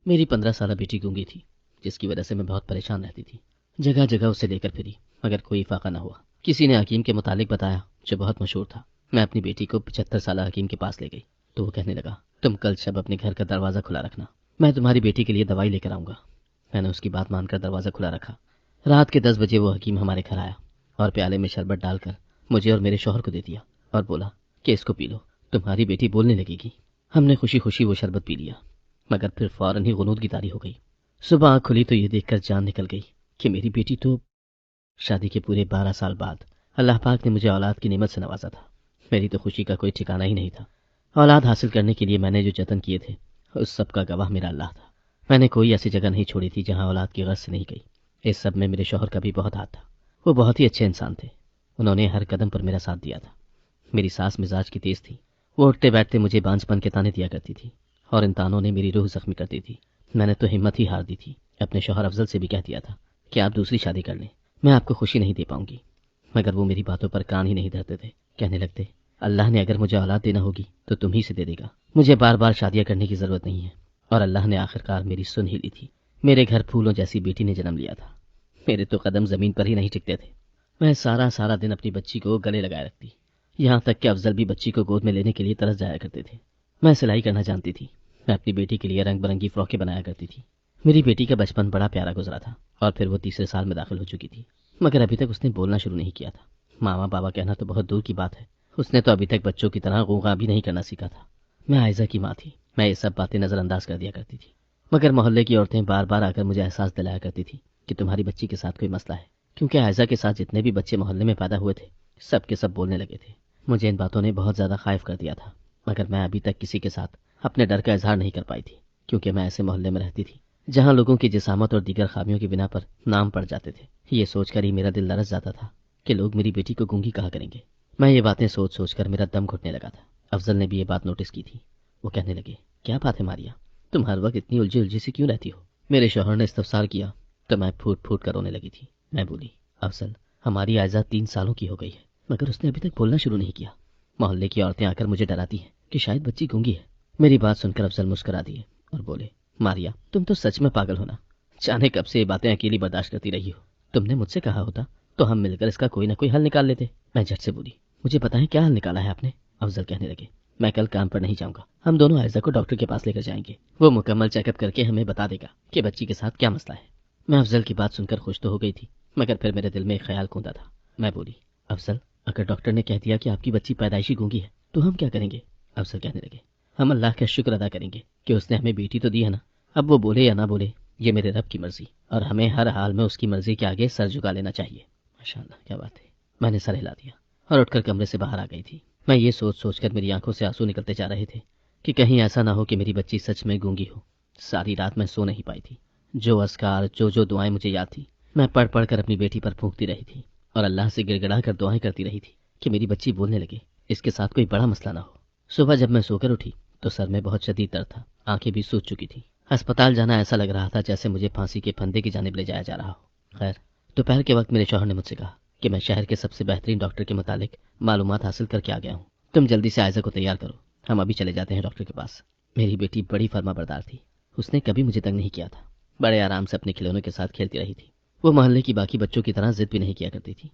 میری 15 سالہ بیٹی گونگی تھی، جس کی وجہ سے میں بہت پریشان رہتی تھی۔ جگہ جگہ اسے لے کر پھری مگر کوئی فائدہ نہ ہوا۔ کسی نے حکیم کے متعلق بتایا جو بہت مشہور تھا۔ میں اپنی بیٹی کو 75 سالہ حکیم کے پاس لے گئی تو وہ کہنے لگا، تم کل شب اپنے گھر کا دروازہ کھلا رکھنا، میں تمہاری بیٹی کے لیے دوائی لے کر آؤں گا۔ میں نے اس کی بات مان کر دروازہ کھلا رکھا۔ رات کے 10 بجے وہ حکیم ہمارے گھر آیا اور پیالے میں شربت ڈال کر مجھے اور میرے شوہر کو دے دیا اور بولا کہ اس کو پی لو، تمہاری بیٹی بولنے لگے گی۔ ہم نے خوشی خوشی وہ شربت پی لیا مگر پھر فوراً ہی غنود کی طاری ہو گئی۔ صبح آنکھ کھلی تو یہ دیکھ کر جان نکل گئی کہ میری بیٹی تو شادی کے پورے 12 سال بعد اللہ پاک نے مجھے اولاد کی نعمت سے نوازا تھا۔ میری تو خوشی کا کوئی ٹھکانہ ہی نہیں تھا۔ اولاد حاصل کرنے کے لیے میں نے جو جتن کیے تھے اس سب کا گواہ میرا اللہ تھا۔ میں نے کوئی ایسی جگہ نہیں چھوڑی تھی جہاں اولاد کی غرض سے نہیں گئی۔ اس سب میں میرے شوہر کا بھی بہت ہاتھ تھا۔ وہ بہت ہی اچھے انسان تھے، انہوں نے ہر قدم پر میرا ساتھ دیا تھا۔ میری ساس مزاج کی تیز تھی، وہ اٹھتے بیٹھتے مجھے بانجھ پن کے تانے دیا کرتی تھی اور ان تانوں نے میری روح زخمی کر دی تھی۔ میں نے تو ہمت ہی ہار دی تھی، اپنے شوہر افضل سے بھی کہہ دیا تھا کہ آپ دوسری شادی کر لیں، میں آپ کو خوشی نہیں دے پاؤں گی، مگر وہ میری باتوں پر کان ہی نہیں دھرتے تھے۔ کہنے لگتے، اللہ نے اگر مجھے اولاد دینا ہوگی تو تم ہی سے دے دے گا، مجھے بار بار شادیاں کرنے کی ضرورت نہیں ہے۔ اور اللہ نے آخرکار میری سن ہی لی تھی۔ میرے گھر پھولوں جیسی بیٹی نے جنم لیا تھا۔ میرے تو قدم زمین پر ہی نہیں ٹکتے تھے۔ میں سارا دن اپنی بچی کو گلے لگائے رکھتی، یہاں تک کہ افضل بھی بچی کو گود میں لینے کے لیے ترس جایا کرتے تھے۔ میں سلائی کرنا جانتی تھی، میں اپنی بیٹی کے لیے رنگ برنگی فراکیں بنایا کرتی تھی۔ میری بیٹی کا بچپن بڑا پیارا گزرا تھا اور پھر وہ تیسرے سال میں داخل ہو چکی تھی، مگر ابھی تک اس نے بولنا شروع نہیں کیا تھا۔ ماما بابا کہنا تو بہت دور کی بات ہے، اس نے تو ابھی تک بچوں کی طرح غوغا بھی نہیں کرنا سیکھا تھا۔ میں عائزہ کی ماں تھی، میں یہ سب باتیں نظر انداز کر دیا کرتی تھی، مگر محلے کی عورتیں بار بار آ کر مجھے احساس دلایا کرتی تھی کہ تمہاری بچی کے ساتھ کوئی مسئلہ ہے، کیونکہ عائزہ کے ساتھ جتنے بھی بچے محلے میں پیدا ہوئے تھے سب کے سب بولنے لگے تھے۔ مجھے ان باتوں نے بہت زیادہ خائف کر دیا تھا، مگر میں ابھی تک کسی کے ساتھ اپنے ڈر کا اظہار نہیں کر پائی تھی، کیونکہ میں ایسے محلے میں رہتی تھی جہاں لوگوں کی جسامت اور دیگر خامیوں کی بنا پر نام پڑ جاتے تھے۔ یہ سوچ کر ہی میرا دل لرز جاتا تھا کہ لوگ میری بیٹی کو گونگی کہا کریں گے۔ میں یہ باتیں سوچ سوچ کر میرا دم گھٹنے لگا تھا۔ افضل نے بھی یہ بات نوٹس کی تھی۔ وہ کہنے لگے، کیا بات ہے ماریا، تم ہر وقت اتنی الجھی سی کیوں رہتی ہو؟ میرے شوہر نے استفسار کیا تو میں پھوٹ پھوٹ کر رونے لگی تھی۔ میں بولی، افضل، ہماری عائزہ 3 سالوں کی ہو گئی ہے مگر اس نے ابھی تک بولنا شروع نہیں کیا۔ محلے کی عورتیں آ کر مجھے ڈراتی ہیں کہ شاید بچی گونگی ہے۔ میری بات سن کر افضل مسکرا دیے اور بولے، ماریا، تم تو سچ میں پاگل ہونا، جانے کب سے یہ باتیں اکیلی برداشت کرتی رہی ہو۔ تم نے مجھ سے کہا ہوتا تو ہم مل کر اس کا کوئی نہ کوئی حل نکال لیتے۔ میں جھٹ سے بولی، مجھے پتا ہے کیا حل نکالا ہے آپ نے؟ افضل کہنے لگے، میں کل کام پر نہیں جاؤں گا، ہم دونوں عائزہ کو ڈاکٹر کے پاس لے کر جائیں گے، وہ مکمل چیک اپ کر کے ہمیں بتا دے گا کہ بچی کے ساتھ کیا مسئلہ ہے۔ میں افضل کی بات سن کر خوش تو ہو گئی تھی، مگر پھر میرے دل میں ایک خیال کھوندا تھا۔ میں بولی، افضل، اگر ڈاکٹر نے کہہ دیا کہ آپ کی بچی پیدائشی گونگی ہے تو ہم کیا کریں گے؟ افضل کہنے لگے، ہم اللہ کا شکر ادا کریں گے کہ اس نے ہمیں بیٹی تو دی ہے نا، اب وہ بولے یا نہ بولے یہ میرے رب کی مرضی، اور ہمیں ہر حال میں اس کی مرضی کے آگے سر جھکا لینا چاہیے۔ ماشاءاللہ، کیا بات ہے۔ میں نے سر ہلا دیا اور اٹھ کر کمرے سے باہر آ گئی تھی۔ میں یہ سوچ کر میری آنکھوں سے آنسو نکلتے جا رہے تھے کہ کہیں ایسا نہ ہو کہ میری بچی سچ میں گونگی ہو۔ ساری رات میں سو نہیں پائی تھی۔ جو اذکار، جو دعائیں مجھے یاد تھی میں پڑھ پڑھ کر اپنی بیٹی پر پھونکتی رہی تھی اور اللہ سے گڑ گڑا کر دعائیں کرتی رہی تھی کہ میری بچی بولنے لگے، اس کے ساتھ کوئی بڑا مسئلہ نہ ہو۔ صبح جب میں سو کر اٹھی تو سر میں بہت شدید درد تھا، آنکھیں بھی سوج چکی تھیں۔ ہسپتال جانا ایسا لگ رہا تھا جیسے مجھے پھانسی کے پھندے کی جانب لے جایا جا رہا ہو۔ خیر، دوپہر کے وقت میرے شوہر نے مجھ سے کہا کہ میں شہر کے سب سے بہترین ڈاکٹر کے متعلق معلومات حاصل کر کے آ گیا ہوں، تم جلدی سے عائزہ کو تیار کرو، ہم ابھی چلے جاتے ہیں ڈاکٹر کے پاس۔ میری بیٹی بڑی فرما بردار تھی، اس نے کبھی مجھے تنگ نہیں کیا تھا، بڑے آرام سے اپنے کھلونوں کے ساتھ کھیلتی رہی تھی۔ وہ محلے کی باقی بچوں کی طرح ضد بھی نہیں کیا کرتی تھی۔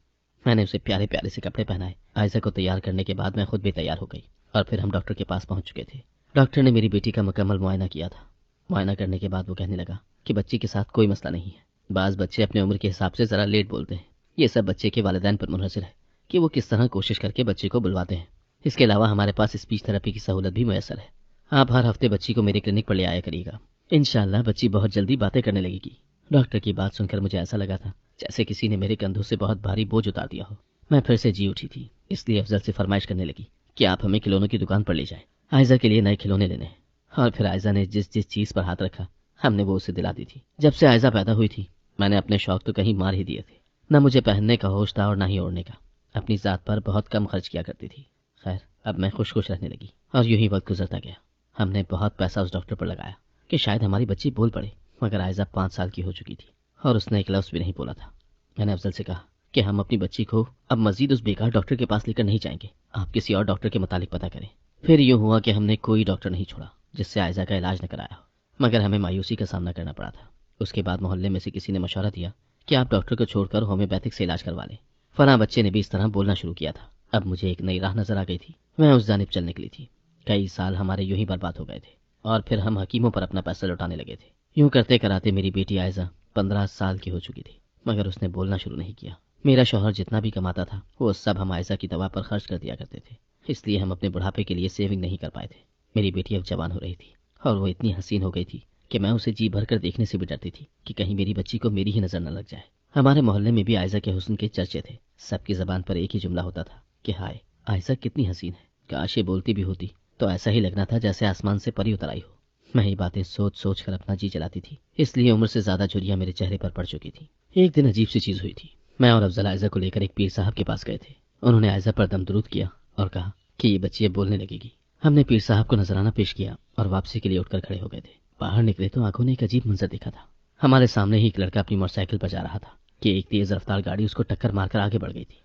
میں نے اسے پیارے پیارے سے کپڑے پہنائے۔ عائزہ کو تیار کرنے کے بعد میں خود بھی تیار ہو گئی اور پھر ہم ڈاکٹر کے پاس پہنچ چکے تھے۔ ڈاکٹر نے میری بیٹی کا مکمل معائنہ کیا تھا۔ معائنہ کرنے کے بعد وہ کہنے لگا کہ بچی کے ساتھ کوئی مسئلہ نہیں ہے، بعض بچے اپنے عمر کے حساب سے ذرا لیٹ بولتے ہیں، یہ سب بچے کے والدین پر منحصر ہے کہ وہ کس طرح کوشش کر کے بچے کو بلواتے ہیں۔ اس کے علاوہ ہمارے پاس اسپیچ تھراپی کی سہولت بھی میسر ہے، آپ ہر ہفتے بچی کو میرے کلینک پر لے آیا کریے گا، انشاءاللہ بچی بہت جلدی باتیں کرنے لگے گی۔ ڈاکٹر کی بات سن کر مجھے ایسا لگا تھا جیسے کسی نے میرے کندھوں سے بہت بھاری بوجھ اتار دیا ہو۔ میں پھر سے جی اٹھی تھی، اس لیے افضل سے فرمائش کرنے لگی کہ آپ ہمیں کھلونوں کی دکان پر لے جائیں، عائزہ کے لیے نئے کھلونے لینے ہیں۔ اور پھر عائزہ نے جس چیز پر ہاتھ رکھا ہم نے وہ اسے دلا دی تھی۔ جب سے عائزہ پیدا ہوئی تھی میں نے اپنے شوق تو کہیں مار ہی دیے تھے، نہ مجھے پہننے کا ہوش تھا اور نہ ہی اوڑھنے کا، اپنی ذات پر بہت کم خرچ کیا کرتی تھی۔ خیر، اب میں خوش رہنے لگی اور یوں ہی وقت گزرتا گیا۔ ہم نے بہت پیسہ اس ڈاکٹر پر لگایا کہ شاید ہماری بچی بول پڑے، مگر عائزہ 5 سال کی ہو چکی تھی اور اس نے ایک لفظ بھی نہیں بولا تھا۔ میں نے افضل سے کہا کہ ہم اپنی بچی کو اب مزید اس بیکار ڈاکٹر کے پاس لے کر نہیں جائیں گے، آپ کسی اور ڈاکٹر کے متعلق پتہ کریں۔ پھر یوں ہوا کہ ہم نے کوئی ڈاکٹر نہیں چھوڑا جس سے عائزہ کا علاج نہ کرایا ہو۔ مگر ہمیں مایوسی کا سامنا کرنا پڑا تھا۔ اس کے بعد محلے میں سے کسی نے مشورہ دیا کہ آپ ڈاکٹر کو چھوڑ کر ہومیوپیتھک سے علاج کروا لیں۔ فلاں بچے نے بھی اس طرح بولنا شروع کیا تھا۔ اب مجھے ایک نئی راہ نظر آ گئی تھی، میں اس جانب چل نکلی تھی۔ کئی سال ہمارے یوں ہی برباد ہو گئے تھے اور پھر ہم حکیموں پر اپنا پیسہ لوٹانے لگے تھے۔ یوں کرتے کراتے میری بیٹی عائزہ 15 سال کی ہو چکی تھی، مگر اس نے بولنا شروع نہیں کیا۔ میرا شوہر جتنا بھی کماتا تھا وہ سب ہم عائزہ کی دوا پر خرچ کر دیا کرتے تھے، اس لیے ہم اپنے بڑھاپے کے لیے سیونگ نہیں کر پائے تھے۔ میری بیٹی اب جوان ہو رہی تھی اور وہ اتنی حسین ہو گئی تھی کہ میں اسے جی بھر کر دیکھنے سے بھی ڈرتی تھی کہ کہیں میری بچی کو میری ہی نظر نہ لگ جائے۔ ہمارے محلے میں بھی عائزہ کے حسن کے چرچے تھے۔ سب کی زبان پر ایک ہی جملہ ہوتا تھا کہ ہائے عائزہ کتنی حسین ہے، کاش یہ بولتی بھی ہوتی تو ایسا ہی لگنا تھا جیسے آسمان سے پری اتر آئی ہو۔ میں یہ باتیں سوچ سوچ کر اپنا جی چلاتی تھی، اس لیے عمر سے زیادہ جھریاں میرے چہرے پر پڑ چکی تھی۔ ایک دن عجیب سی چیز ہوئی تھی۔ میں اور افضل عائزہ کو لے کر ایک پیر صاحب کے پاس گئے تھے۔ انہوں نے عائزہ پر دم درود کیا اور کہا کہ یہ بچی اب بولنے لگے گی۔ ہم نے پیر صاحب کو نذرانہ پیش کیا اور واپسی کے لیے اٹھ کر کھڑے ہو گئے تھے۔ باہر نکلے تو آنکھوں نے ایک عجیب منظر دیکھا تھا۔ ہمارے سامنے ہی ایک لڑکا اپنی موٹر سائیکل پر جا رہا تھا کہ ایک تیز رفتار گاڑی اس کو ٹکر مار کر آگے بڑھ گئی تھی۔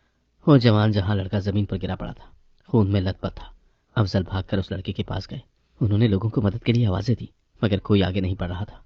وہ جوان جہاں لڑکا زمین پر گرا پڑا تھا، خون میں لت پت تھا۔ افضل بھاگ کر اس لڑکے کے پاس گئے۔ انہوں نے لوگوں کو مدد کے لیے آوازیں دی مگر کوئی آگے نہیں بڑھ رہا تھا۔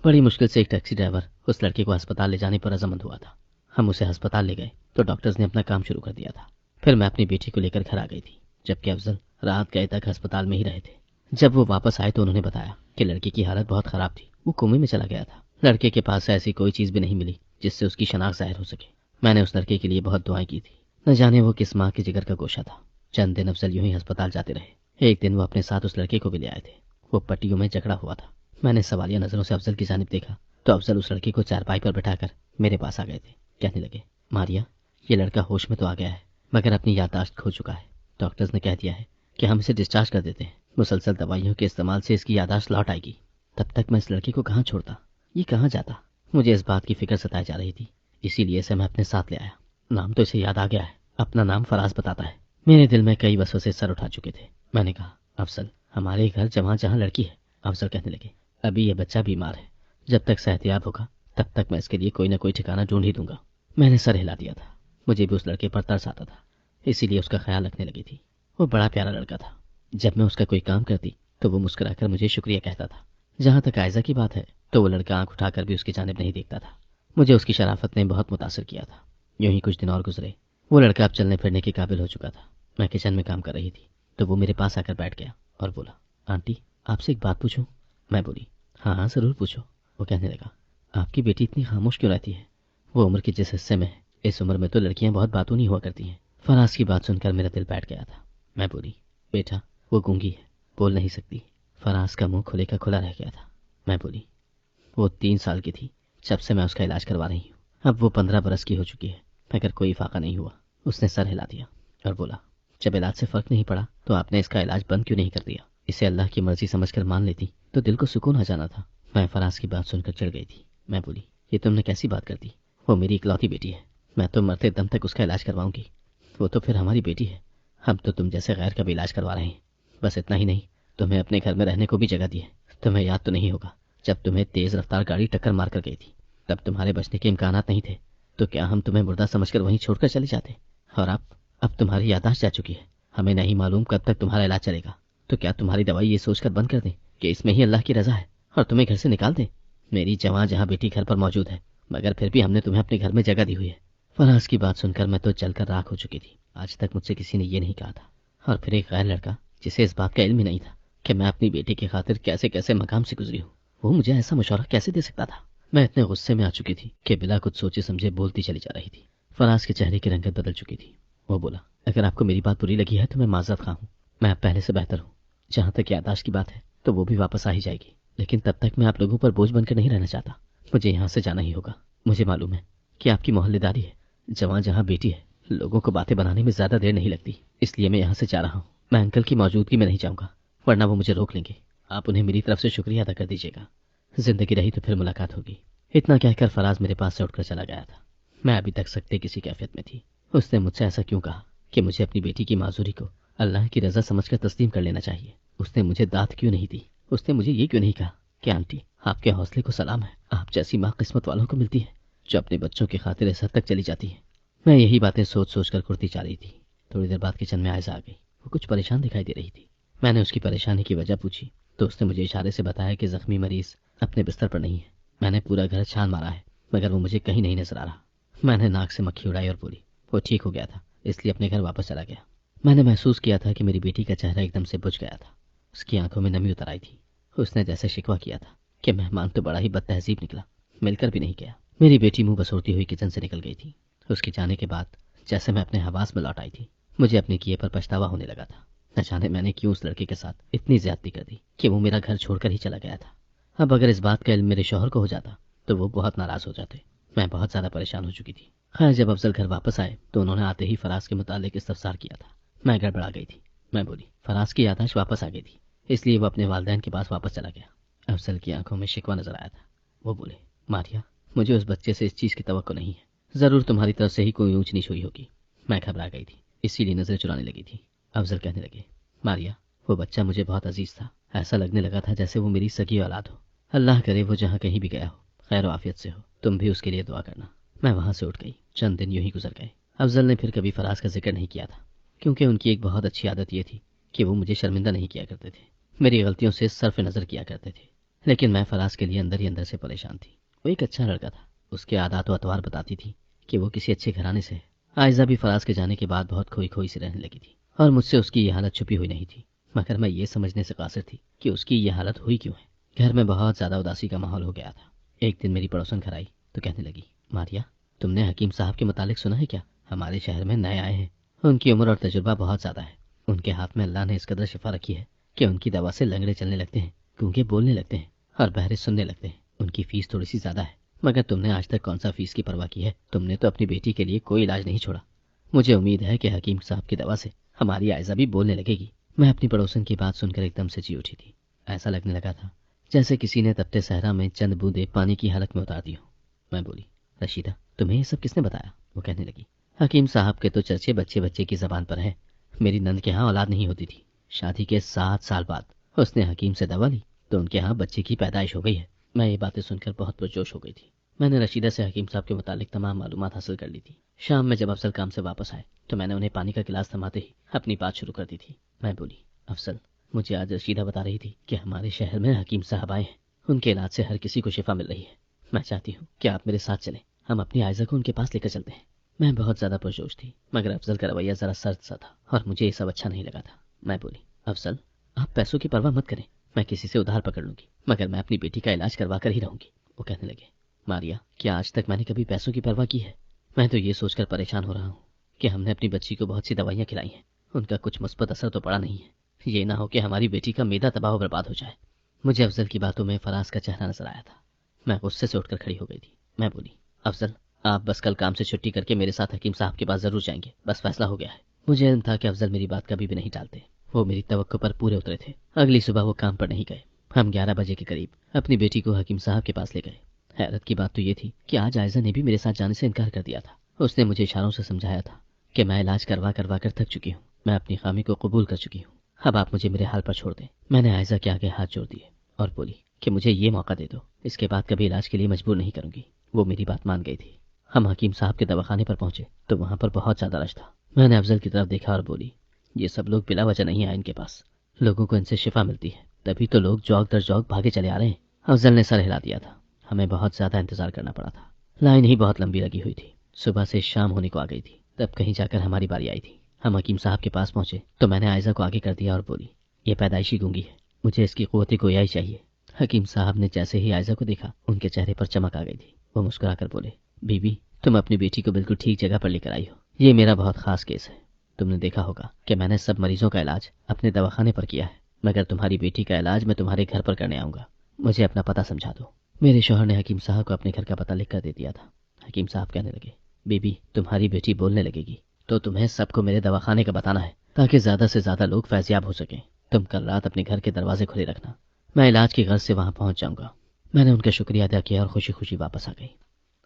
بڑی مشکل سے ایک ٹیکسی ڈرائیور اس لڑکے کو ہسپتال لے جانے پر رضامند ہوا تھا۔ ہم اسے ہسپتال لے گئے تو ڈاکٹرز نے اپنا کام شروع کر دیا تھا۔ پھر میں اپنی بیٹی کو لے کر گھر آ گئی تھی، جبکہ افضل رات گئے تک ہسپتال میں ہی رہے تھے۔ جب وہ واپس آئے تو انہوں نے بتایا کہ لڑکی کی حالت بہت خراب تھی، وہ کومے میں چلا گیا تھا۔ لڑکے کے پاس ایسی کوئی چیز بھی نہیں ملی جس سے اس کی شناخت ظاہر ہو سکے۔ میں نے اس لڑکے کے لیے بہت دعائیں کی تھی، نہ جانے وہ کس ماں کے جگر کا گوشہ تھا۔ چند دن افضل یوں ہی ہسپتال جاتے رہے۔ ایک دن وہ اپنے ساتھ اس لڑکے کو بھی لے آئے تھے۔ وہ پٹیوں میں جکڑا ہوا تھا۔ میں نے سوالیہ نظروں سے افضل کی جانب دیکھا تو افضل اس لڑکے کو چارپائی پر بٹھا کر میرے پاس آ گئے تھے۔ کہنے لگے، ماریا یہ لڑکا ہوش میں تو آ گیا ہے مگر اپنی یادداشت کھو چکا ہے۔ ڈاکٹرز نے کہہ دیا ہے کہ ہم اسے ڈسچارج کر دیتے ہیں، مسلسل دوائیوں کے استعمال سے اس کی یادداشت لوٹ آئے گی۔ تب تک میں اس لڑکے کو کہاں چھوڑتا، یہ کہاں جاتا؟ مجھے اس بات کی فکر ستائی جا رہی تھی، اسی لیے اسے میں اپنے ساتھ لے آیا۔ نام تو اسے یاد آ گیا ہے، اپنا نام فراز بتاتا ہے۔ میرے دل میں کئی وسوسے سر اٹھا چکے تھے۔ میں نے کہا، افضل ہمارے گھر جہاں جہاں لڑکی ہے۔ افضل کہنے لگے، ابھی یہ بچہ بیمار ہے، جب تک صحتیاب ہوگا تب تک میں اس کے لیے کوئی نہ کوئی ٹھکانہ ڈھونڈ ہی دوں گا۔ میں نے سر ہلا دیا تھا۔ مجھے بھی اس لڑکے پر ترس آتا تھا، اسی لیے اس کا خیال رکھنے لگی تھی۔ وہ بڑا پیارا لڑکا تھا۔ جب میں اس کا کوئی کام کرتی تو وہ مسکرا کر مجھے شکریہ کہتا تھا۔ جہاں تک عائزہ کی بات ہے تو وہ لڑکا آنکھ اٹھا کر بھی اس کی جانب نہیں دیکھتا تھا۔ مجھے اس کی شرافت نے بہت متاثر کیا تھا۔ یوں ہی کچھ دن اور گزرے۔ وہ لڑکا اب چلنے پھرنے کے قابل ہو چکا تھا۔ میں کچن میں کام کر رہی تھی تو وہ میرے پاس آ کر بیٹھ گیا اور بولا، آنٹی آپ سے ایک بات پوچھوں؟ میں بولی، ہاں ہاں ضرور پوچھو۔ وہ کہنے لگا، آپ کی بیٹی اتنی خاموش کیوں رہتی ہے؟ وہ عمر کے جس حصے میں ہے، اس عمر میں تو لڑکیاں بہت باتوں نہیں ہوا کرتی ہیں۔ فراز کی بات سن کر میرا دل بیٹھ گیا تھا۔ میں بولی، بیٹا وہ گونگی ہے، بول نہیں سکتی۔ فراز کا منہ کھلے کا کھلا رہ گیا تھا۔ میں بولی، وہ 3 سال کی تھی جب سے میں اس کا علاج کروا رہی ہوں، اب وہ 15 برس کی ہو چکی ہے مگر کوئی فاقہ نہیں ہوا۔ اس نے سر ہلا دیا اور بولا، جب علاج سے فرق نہیں پڑا تو آپ نے اس کا علاج بند کیوں نہیں کر دیا؟ اسے اللہ کی مرضی سمجھ کر مان لیتی تو دل کو سکون آ جانا تھا۔ میں فراز کی بات سن کر چڑھ گئی تھی۔ میں بولی، یہ تم نے کیسی بات کر دی؟ وہ میری اکلوتی بیٹی ہے، میں تو مرتے دم تک اس کا علاج کرواؤں گی۔ وہ تو پھر ہماری بیٹی ہے، ہم تو تم جیسے غیر کا بھی علاج کروا رہے ہیں۔ بس اتنا ہی نہیں، تمہیں اپنے گھر میں رہنے کو بھی جگہ دی ہے۔ تمہیں یاد تو نہیں ہوگا جب تمہیں تیز رفتار گاڑی ٹکر مار کر گئی تھی تب تمہارے بچنے کے امکانات نہیں تھے، تو کیا ہم تمہیں مردہ سمجھ کر وہیں چھوڑ کر چلے جاتے؟ اور اب تمہاری یادداشت جا چکی ہے، ہمیں نہیں معلوم کب تک تمہارا علاج چلے گا، تو کیا تمہاری دوائی یہ سوچ کر بند کر دیں کہ اس میں ہی اللہ کی رضا ہے اور تمہیں گھر سے نکال دیں؟ میری جوان جہاں بیٹی گھر پر موجود ہے مگر پھر بھی ہم نے تمہیں اپنے گھر میں جگہ دی ہوئی ہے۔ فراز کی بات سن کر میں تو چل کر راکھ ہو چکی تھی۔ آج تک مجھ سے کسی نے یہ نہیں کہا تھا، اور پھر ایک غیر لڑکا جسے اس بات کا علم ہی نہیں تھا کہ میں اپنی بیٹی کی خاطر کیسے کیسے مقام سے گزری ہوں، وہ مجھے ایسا مشورہ کیسے دے سکتا تھا؟ میں اتنے غصے میں آ چکی تھی کہ بلا کچھ سوچے سمجھے بولتی چلی جا رہی تھی۔ فراز کے چہرے کی رنگت بدل چکی تھی۔ وہ بولا، اگر آپ کو میری بات بری لگی ہے تو میں معذرت خواہ ہوں، میں اب پہلے سے بہتر ہوں۔ جہاں تک یادداشت کی بات ہے تو وہ بھی واپس آ ہی جائے گی، لیکن تب تک میں آپ لوگوں پر بوجھ بن کر نہیں رہنا چاہتا۔ مجھے یہاں سے جانا ہی ہوگا۔ مجھے معلوم ہے کہ آپ کی محلے داری ہے، جوان جہاں بیٹی ہے، لوگوں کو باتیں بنانے میں زیادہ دیر نہیں لگتی، اس لیے میں یہاں سے جا رہا ہوں۔ میں انکل کی موجودگی میں نہیں جاؤں گا ورنہ وہ مجھے روک لیں گے۔ آپ انہیں میری طرف سے شکریہ ادا کر دیجیے گا، زندگی رہی تو پھر ملاقات ہوگی۔ اتنا کہہ کر فراز میرے پاس سے اٹھ کر چلا گیا تھا۔ میں ابھی تک سکتے کسی کیفیت میں تھی۔ اس نے مجھ سے ایسا کیوں کہا کہ مجھے اپنی بیٹی کی معذوری کو اللہ کی رضا سمجھ کر تسلیم کر لینا چاہیے؟ اس نے مجھے داد کیوں نہیں دی؟ اس نے مجھے یہ کیوں نہیں کہا کہ آنٹی آپ کے حوصلے کو سلام ہے، آپ جیسی ماں قسمت والوں کو ملتی ہے جو اپنے بچوں کی خاطر اس حد تک چلی جاتی ہے۔ میں یہی باتیں سوچ سوچ کر کرتی جا رہی تھی۔ تھوڑی دیر بعد کچن میں عائزہ آ گئی۔ وہ کچھ پریشان دکھائی دے رہی تھی۔ میں نے اس کی پریشانی کی وجہ پوچھی تو اس نے مجھے اشارے سے بتایا کہ زخمی مریض اپنے بستر پر نہیں ہے۔ میں نے پورا گھر چھان مارا ہے مگر وہ مجھے کہیں نہیں نظر آ رہا۔ میں نے ناک سے مکھی اڑائی اور بولی وہ ٹھیک ہو گیا تھا، اس لیے اپنے گھر واپس چلا گیا۔ میں نے محسوس کیا تھا کہ میری بیٹی کا چہرہ ایک دم سے بجھ گیا تھا، اس کی آنکھوں میں نمی اتر آئی تھی۔ اس نے جیسے شکوہ کیا تھا کہ مہمان تو بڑا ہی بد تہذیب نکلا، مل کر بھی نہیں گیا۔ میری بیٹی منہ بسوڑتی ہوئی کچن سے نکل گئی تھی۔ اس کے جانے کے بعد جیسے میں اپنے حواس میں لوٹ آئی تھی، مجھے اپنے کیے پر پچھتاوا ہونے لگا تھا۔ نہ جانے میں نے کیوں اس لڑکے کے ساتھ اتنی زیادتی کر دی کہ وہ میرا گھر چھوڑ کر ہی چلا گیا تھا۔ اب اگر اس بات کا علم میرے شوہر کو ہو جاتا تو وہ بہت ناراض ہو جاتے۔ میں بہت زیادہ پریشان ہو چکی تھی۔ خیر جب افضل گھر واپس آئے تو انہوں نے آتے ہی فراز کے متعلق استفسار کیا تھا۔ میں گڑبڑا گئی تھی۔ میں بولی فراز کی یادداشت واپس آ گئی تھی، اس لیے وہ اپنے والدین کے پاس واپس چلا گیا۔ افضل کی آنکھوں میں شکوہ نظر آیا تھا۔ وہ بولے ماریا مجھے اس بچے سے اس چیز کی توقع نہیں ہے، ضرور تمہاری طرف سے ہی کوئی اونچ نیچ ہوئی ہوگی۔ میں گھبرا گئی تھی، اسی لیے نظریں چرانے لگی تھی۔ افضل کہنے لگے ماریا وہ بچہ مجھے بہت عزیز تھا، ایسا لگنے لگا تھا جیسے وہ میری سگی اولاد ہو۔ اللہ کرے وہ جہاں کہیں بھی گیا ہو خیر و عافیت سے ہو، تم بھی اس کے لیے دعا کرنا۔ میں وہاں سے اٹھ گئی۔ چند دن یوں ہی گزر گئے۔ افضل نے پھر کبھی فراز کا ذکر نہیں کیا تھا، کیونکہ ان کی ایک بہت اچھی عادت یہ تھی کہ وہ مجھے شرمندہ نہیں کیا کرتے تھے، میری غلطیوں سے صرف نظر کیا کرتے تھے۔ لیکن میں فراز کے لیے اندر ہی اندر سے پریشان تھی۔ وہ ایک اچھا لڑکا تھا، اس کے عادات و اطوار بتاتی تھی کہ وہ کسی اچھے گھرانے سے ہے۔ عائزہ بھی فراز کے جانے کے بعد بہت کھوئی کھوئی سے رہنے لگی تھی اور مجھ سے اس کی یہ حالت چھپی ہوئی نہیں تھی، مگر میں یہ سمجھنے سے قاصر تھی کہ اس کی یہ حالت ہوئی کیوں ہے۔ گھر میں بہت زیادہ اداسی کا ماحول ہو گیا تھا۔ ایک دن میری پڑوسن گھر آئی تو کہنے لگی ماریا تم نے حکیم صاحب کے متعلق سنا ہے کیا؟ ہمارے شہر میں نئے آئے ہیں، ان کی عمر اور تجربہ بہت زیادہ ہے، ان کے ہاتھ میں اللہ نے اس قدر شفا رکھی ہے کہ ان کی دوا سے لنگڑے چلنے لگتے ہیں، گونگے بولنے لگتے ہیں اور بہرے سننے لگتے ہیں۔ ان کی فیس تھوڑی سی زیادہ ہے، مگر تم نے آج تک کون سا فیس کی پرواہ کی ہے؟ تم نے تو اپنی بیٹی کے لیے کوئی علاج نہیں چھوڑا۔ مجھے امید ہے کہ حکیم صاحب کی دوا سے ہماری عائزہ بھی بولنے لگے گی۔ میں اپنی پڑوسن کی بات سن کر ایک دم سے جی اٹھی تھی۔ ایسا لگنے لگا تھا جیسے کسی نے تپتے صحرا میں چند بوندیں پانی کی حلق میں اتار دی ہوں۔ میں بولی رشیدہ تمہیں یہ سب کس نے بتایا؟ وہ کہنے لگی حکیم صاحب کے تو چرچے بچے بچے کی زبان پر ہے۔ میری نند کے ہاں اولاد نہیں ہوتی تھی، شادی کے 7 سال بعد اس نے حکیم سے دوا لی تو ان کے ہاں بچے کی پیدائش ہو گئی ہے۔ میں یہ باتیں سن کر بہت پرجوش ہو گئی تھی۔ میں نے رشیدہ سے حکیم صاحب کے متعلق تمام معلومات حاصل کر لی تھی۔ شام میں جب افضل کام سے واپس آئے تو میں نے انہیں پانی کا گلاس تھماتے ہی اپنی بات شروع کر دی تھی۔ میں بولی افضل مجھے آج رشیدہ بتا رہی تھی کہ ہمارے شہر میں حکیم صاحب آئے ہیں، ان کے علاج سے ہر کسی کو شفا مل رہی ہے۔ میں چاہتی ہوں کہ آپ میرے ساتھ چلیں، ہم اپنی عائزہ کو ان کے پاس لے کر چلتے ہیں۔ میں بہت زیادہ پرجوش تھی مگر افضل کا رویہ ذرا سرد سا تھا اور مجھے یہ سب اچھا نہیں لگا تھا۔ میں بولی افضل آپ پیسوں کی پرواہ مت کریں، میں کسی سے ادھار پکڑ لوں گی مگر میں اپنی بیٹی کا علاج کروا کر ہی رہوں گی۔ وہ کہنے لگے ماریا کیا آج تک میں نے کبھی پیسوں کی پرواہ کی ہے؟ میں تو یہ سوچ کر پریشان ہو رہا ہوں کہ ہم نے اپنی بچی کو بہت سی دوائیاں کھلائی ہیں، ان کا کچھ مثبت اثر تو پڑا نہیں ہے، یہ نہ ہو کہ ہماری بیٹی کا معدہ تباہ و برباد ہو جائے۔ مجھے افضل کی باتوں میں فراز کا چہرہ نظر آیا تھا۔ میں غصے سے اٹھ کر کھڑی ہو گئی تھی۔ میں بولی افضل آپ بس کل کام سے چھٹی کر کے میرے ساتھ حکیم صاحب کے پاس ضرور جائیں گے، بس فیصلہ ہو گیا ہے۔ مجھے علم تھا کہ افضل میری بات کبھی بھی نہیں ٹالتے، وہ میری توقع پر پورے اترے تھے۔ اگلی صبح وہ کام پر نہیں گئے۔ ہم 11 بجے کے قریب اپنی بیٹی کو حکیم صاحب کے پاس لے گئے۔ حیرت کی بات تو یہ تھی کہ آج عائزہ نے بھی میرے ساتھ جانے سے انکار کر دیا تھا۔ اس نے مجھے اشاروں سے سمجھایا تھا کہ میں علاج کروا کر تھک چکی ہوں، میں اپنی خامی کو قبول کر چکی ہوں، اب آپ مجھے میرے حال پر چھوڑ دیں۔ میں نے عائزہ کے آگے ہاتھ جوڑ دیے اور بولی کہ مجھے یہ موقع دے دو، اس کے بعد کبھی علاج کے لیے مجبور نہیں کروں گی۔ وہ میری بات مان گئی تھی۔ ہم حکیم صاحب کے دواخانے پر پہنچے تو وہاں پر بہت زیادہ رش تھا۔ میں نے افضل کی طرف دیکھا اور بولی یہ سب لوگ بلا وجہ نہیں آئے ان کے پاس، لوگوں کو ان سے شفا ملتی ہے، تبھی تو لوگ جوگ در جوگ بھاگے چلے آ رہے ہیں۔ افضل نے سر ہلا دیا تھا۔ ہمیں بہت زیادہ انتظار کرنا پڑا تھا، لائن ہی بہت لمبی لگی ہوئی تھی۔ صبح سے شام ہونے کو آ گئی تھی، تب کہیں جا کر ہماری باری آئی تھی۔ ہم حکیم صاحب کے پاس پہنچے تو میں نے عائزہ کو آگے کر دیا اور بولی یہ پیدائشی گونگی ہے، مجھے اس کی قوت گویائی چاہیے۔ حکیم صاحب نے جیسے ہی عائزہ کو دیکھا ان کے چہرے پر چمک آ گئی تھی۔ وہ مسکرا کر بولے بی بی تم اپنی بیٹی کو بالکل ٹھیک جگہ پر لے کر آئی ہو، یہ میرا بہت خاص کیس ہے۔ تم نے دیکھا ہوگا کہ میں نے سب مریضوں کا علاج اپنے دواخانے پر کیا ہے، مگر تمہاری بیٹی کا علاج میں تمہارے گھر پر کرنے آؤں گا، مجھے اپنا پتہ سمجھا دو۔ میرے شوہر نے حکیم صاحب کو اپنے گھر کا پتہ لکھ کر دے دیا تھا۔ حکیم صاحب کہنے لگے بی بی تمہاری بیٹی بولنے لگے گی تو تمہیں سب کو میرے دواخانے کا بتانا ہے تاکہ زیادہ سے زیادہ لوگ فیضیاب ہو سکیں۔ تم کل رات اپنے گھر کے دروازے کھلے رکھنا، میں علاج کی غرض سے وہاں پہنچ جاؤں گا۔ میں نے ان کا شکریہ ادا کیا اور خوشی خوشی واپس آ گئی۔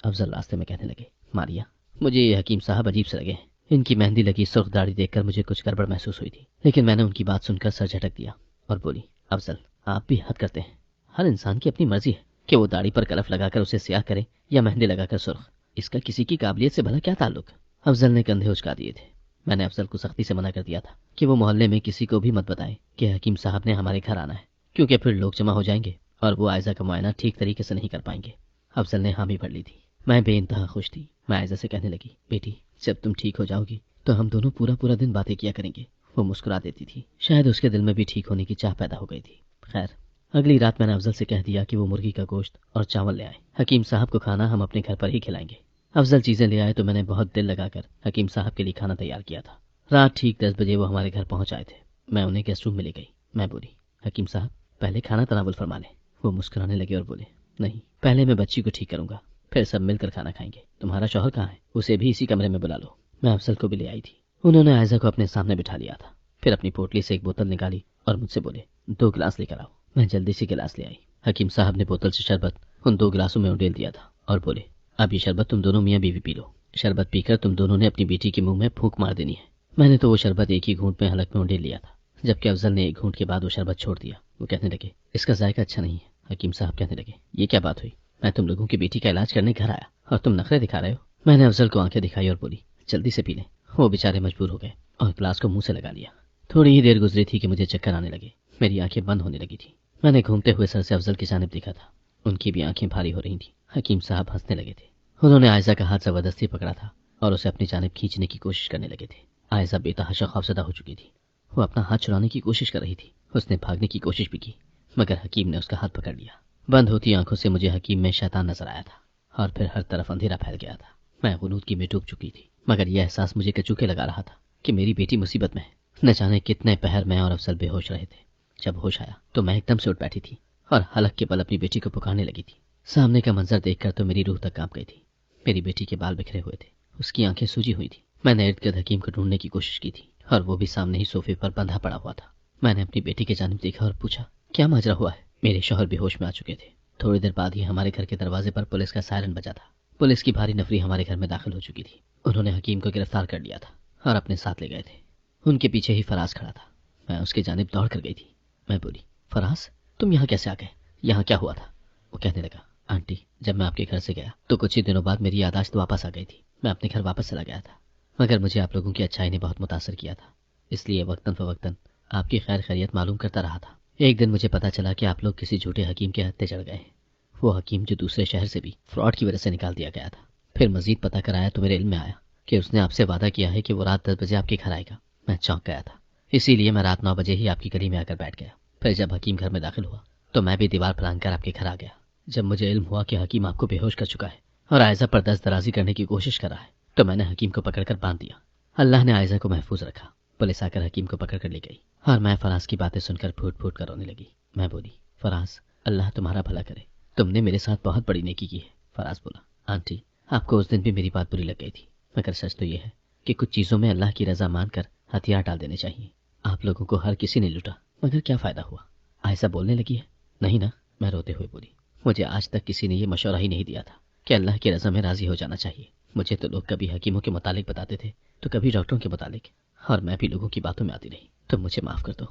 افضل راستے میں کہنے لگے ماریا مجھے یہ حکیم صاحب عجیب سے لگے ہیں، ان کی مہندی لگی سرخ داڑھی دیکھ کر مجھے کچھ گڑبڑ محسوس ہوئی تھی، لیکن میں نے ان کی بات سن کر سر جھٹک دیا اور بولی افضل آپ بھی حد کرتے ہیں، ہر انسان کی اپنی مرضی ہے کہ وہ داڑھی پر کلف لگا کر اسے سیاہ کرے یا مہندی لگا کر سرخ، اس کا کسی کی قابلیت سے بھلا کیا تعلق؟ افضل نے کندھے اچکا دیے تھے۔ میں نے افضل کو سختی سے منع کر دیا تھا کہ وہ محلے میں کسی کو بھی مت بتائے کہ حکیم صاحب نے ہمارے گھر آنا ہے، کیونکہ پھر لوگ جمع ہو جائیں گے اور وہ عائزہ کا معائنہ ٹھیک طریقے سے نہیں کر پائیں گے۔ افضل نے حامی بھر لی تھی۔ میں بے انتہا خوش تھی۔ میں عائزہ سے کہنے لگی، بیٹی جب تم ٹھیک ہو جاؤ گی تو ہم دونوں پورا دن باتیں کیا کریں گے۔ وہ مسکرا دیتی تھی، شاید اس کے دل میں بھی ٹھیک ہونے کی چاہ پیدا ہو گئی تھی۔ خیر، اگلی رات میں نے افضل سے کہہ دیا کہ وہ مرغی کا گوشت اور چاول لے آئے۔ حکیم صاحب کو کھانا ہم اپنے گھر پر ہی کھلائیں گے۔ افضل چیزیں لے آئے تو میں نے بہت دل لگا کر حکیم صاحب کے لیے کھانا تیار کیا تھا۔ رات ٹھیک 10 بجے وہ ہمارے گھر پہنچ آئے تھے۔ میں انہیں گیسٹ روم میں لے گئی۔ میں بولی، حکیم صاحب پہلے کھانا تناول فرما لیں۔ وہ مسکرانے لگے اور بولے، نہیں، پہلے میں بچی کو ٹھیک کروں گا، پھر سب مل کر کھانا کھائیں گے۔ تمہارا شوہر کہاں ہے؟ اسے بھی اسی کمرے میں بلا لو۔ میں افضل کو بھی لے آئی تھی۔ انہوں نے عائزہ کو اپنے سامنے بٹھا لیا تھا، پھر اپنی پوٹلی سے ایک بوتل نکالی اور مجھ سے بولے، 2 گلاس لے کر آؤ۔ میں جلدی سے گلاس لے آئی۔ حکیم صاحب نے بوتل سے شربت ان 2 گلاسوں میں انڈیل دیا تھا اور بولے، اب یہ شربت تم دونوں میاں بیوی پی لو۔ شربت پی کر تم دونوں نے اپنی بیٹی کے منہ میں پھونک مار دینی ہے۔ میں نے تو وہ شربت ایک ہی گھونٹ میں حلق میں انڈیل لیا تھا، جبکہ افضل نے ایک گھونٹ کے بعد وہ شربت چھوڑ دیا۔ وہ کہنے لگے، اس کا ذائقہ اچھا نہیں ہے۔ حکیم صاحب کہنے لگے، یہ کیا بات ہوئی؟ میں تم لوگوں کی بیٹی کا علاج کرنے گھر آیا اور تم نخرے دکھا رہے ہو۔ میں نے افضل کو آنکھیں دکھائی اور بولی، جلدی سے پی لیں۔ وہ بیچارے مجبور ہو گئے اور گلاس کو منہ سے لگا لیا۔ تھوڑی ہی دیر گزری تھی کہ مجھے چکر آنے لگے، میری آنکھیں بند ہونے لگی تھی۔ میں نے گھومتے ہوئے سر سے افضل کی جانب دیکھا تھا، ان کی بھی آنکھیں بھاری ہو رہی تھیں۔ حکیم صاحب ہنسنے لگے تھے۔ انہوں نے عائزہ کا ہاتھ زبردستی پکڑا تھا اور اسے اپنی جانب کھینچنے کی کوشش کرنے لگے تھے۔ عائزہ بے تحاشا خوفزدہ ہو چکی تھی۔ وہ اپنا ہاتھ چھڑانے کی کوشش کر رہی تھی۔ اس نے بھاگنے کی کوشش بھی کی، مگر حکیم نے اس کا ہاتھ پکڑ لیا۔ بند ہوتی آنکھوں سے مجھے حکیم میں شیطان نظر آیا تھا اور پھر ہر طرف اندھیرا پھیل گیا تھا۔ میں غنودگی میں ڈوب چکی تھی، مگر یہ احساس مجھے کچوکے لگا رہا تھا کہ میری بیٹی مصیبت میں ہے۔ نہ جانے کتنے پہر میں اور افضل بے ہوش رہے تھے۔ جب ہوش آیا تو میں ایک دم سے اٹھ بیٹھی تھی اور حلق کے بل اپنی بیٹی کو پکارنے لگی تھی۔ سامنے کا منظر دیکھ کر تو میری روح تک کانپ گئی تھی۔ میری بیٹی کے بال بکھرے ہوئے تھے، اس کی آنکھیں سوجی ہوئی تھی۔ میں نے ارد گرد حکیم کو ڈھونڈنے کی کوشش کی تھی اور وہ بھی سامنے ہی صوفے پر بندھا پڑا ہوا تھا۔ میں نے اپنی بیٹی کی جانب دیکھا اور پوچھا، کیا ماجرا ہوا ہے؟ میرے شوہر بے ہوش میں آ چکے تھے۔ تھوڑی دیر بعد ہی ہمارے گھر کے دروازے پر پولیس کا سائرن بجا تھا۔ پولیس کی بھاری نفری ہمارے گھر میں داخل ہو چکی تھی۔ انہوں نے حکیم کو گرفتار کر لیا تھا اور اپنے ساتھ لے گئے تھے۔ ان کے پیچھے ہی فراز کھڑا تھا۔ میں اس کی جانب دوڑ کر گئی تھی۔ میں بولی، فراز تم یہاں کیسے آ گئے؟ یہاں کیا ہوا تھا؟ وہ کہنے لگا، آنٹی جب میں آپ کے گھر سے گیا تو کچھ ہی دنوں بعد میری یادداشت واپس آ گئی تھی۔ میں اپنے گھر واپس چلا گیا تھا، مگر مجھے آپ لوگوں کی اچھائی نے بہت متاثر کیا تھا، اس لیے وقتاً فوقتاً آپ کی خیر خیریت معلوم کرتا رہا تھا۔ ایک دن مجھے پتا چلا کہ آپ لوگ کسی جھوٹے حکیم کے ہتھے چڑھ گئے ہیں، وہ حکیم جو دوسرے شہر سے بھی فراڈ کی وجہ سے نکال دیا گیا تھا۔ پھر مزید پتہ کرایا تو میرے علم میں آیا کہ اس نے آپ سے وعدہ کیا ہے کہ وہ رات 10 بجے آپ کے گھر آئے گا۔ میں چونک گیا تھا، اسی لیے میں رات 9 بجے ہی آپ کی گلی میں آ کر بیٹھ گیا۔ پھر جب حکیم گھر میں داخل ہوا تو میں بھی دیوار پھلانگ کر آپ کے گھر آ گیا۔ جب مجھے علم ہوا کہ حکیم آپ کو بے ہوش کر چکا ہے اور عائزہ پر دست درازی کرنے کی کوشش کر رہا ہے تو میں نے حکیم کو پکڑ کر باندھ دیا۔ اللہ نے عائزہ کو محفوظ رکھا۔ پولیس آ کر حکیم کو پکڑ کر لے گئی اور میں فراز کی باتیں سن کر پھوٹ پھوٹ کر رونے لگی۔ میں بولی، فراز اللہ تمہارا بھلا کرے، تم نے میرے ساتھ بہت بڑی نیکی کی ہے۔ فراز بولا، آنٹی آپ کو اس دن بھی میری بات بری لگ گئی تھی، مگر سچ تو یہ ہے کہ کچھ چیزوں میں اللہ کی رضا مان کر ہتھیار ڈال دینے چاہیے۔ آپ لوگوں کو ہر کسی نے لوٹا، مگر کیا فائدہ ہوا؟ عائزہ بولنے لگی ہے۔ نہیں نا، میں روتے ہوئے بولی، مجھے آج تک کسی نے یہ مشورہ ہی نہیں دیا تھا کہ اللہ کی رضا میں راضی ہو جانا چاہیے۔ مجھے تو لوگ کبھی حکیموں کے متعلق بتاتے تھے تو کبھی ڈاکٹروں کے متعلق، اور میں بھی لوگوں کی باتوں میں آتی رہی۔ تم مجھے معاف کر دو۔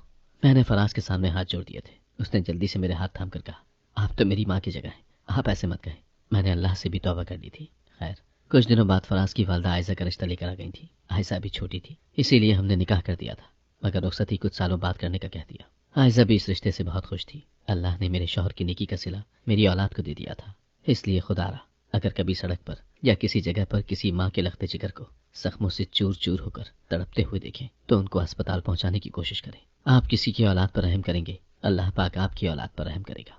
میں نے فراز کے سامنے ہاتھ جوڑ دیے تھے۔ اس نے جلدی سے میرے ہاتھ تھام کر کہا، آپ تو میری ماں کی جگہ ہیں، آپ ایسے مت کہیں۔ میں نے اللہ سے بھی توبہ کر لی تھی۔ خیر کچھ دنوں بعد فراز کی والدہ عائزہ کا رشتہ لے کر آ گئی تھی۔ عائزہ بھی چھوٹی تھی، اسی لیے ہم نے نکاح کر دیا تھا، مگر رخصتی کچھ سالوں بعد کرنے کا کہہ دیا۔ عائزہ بھی اس رشتے سے بہت خوش تھی۔ اللہ نے میرے شوہر کی نیکی کا صلہ میری اولاد کو دے دیا تھا، اس لیے خدا را اگر کبھی سڑک پر یا کسی جگہ پر کسی ماں کے لخت جگر کو زخموں سے چور چور ہو کر تڑپتے ہوئے دیکھیں تو ان کو ہسپتال پہنچانے کی کوشش کریں۔ آپ کسی کی اولاد پر رحم کریں گے، اللہ پاک آپ کی اولاد پر رحم کرے گا۔